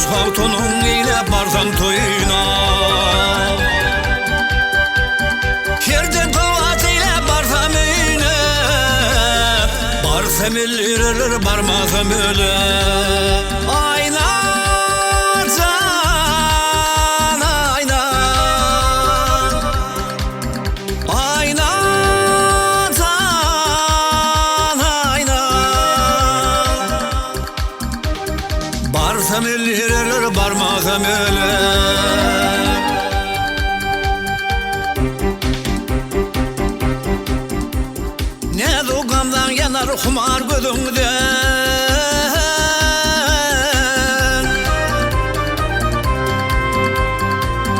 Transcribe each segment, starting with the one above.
Saltonun ile barzan toyuna, Yerden kovat ile barzam öyle, barsam ölür barmazam öyle. Ayna can ayna, ayna can ayna, barsam ölür barmazam öyle. Ne doğamdan yanar kumar gözünden,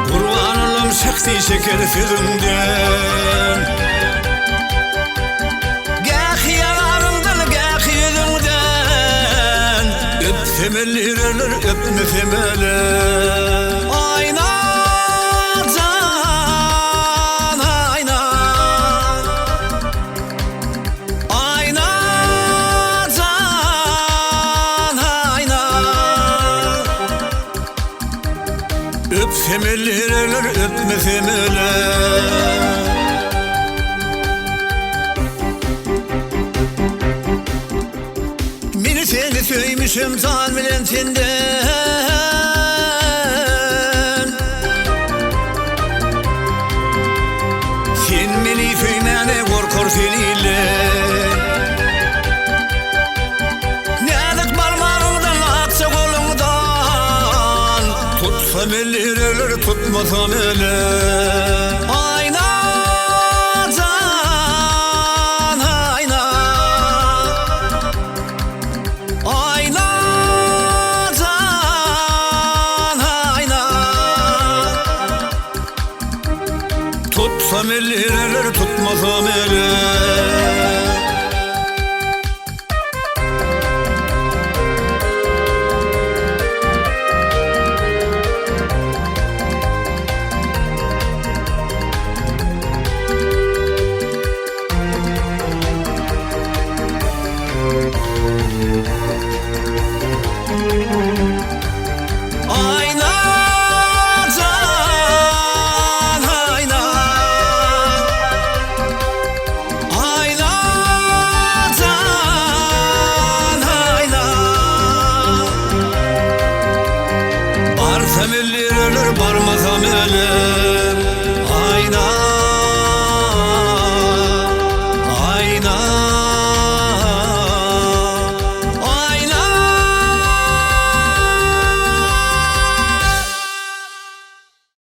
kurban olum şekti şeker sözünden. Gah yanarımdan gah yüzünden, öpsem ölür öpmesem ölür. Ayna can ayna, ayna can ayna, öpsem ölür öpmesem ölür. Beni seni söymüşüm zalmilen senden, sen beni söymene korkor seninle. Nedik parmağımdan aksa kolumdan, tutsam ölür tutmasam ölür.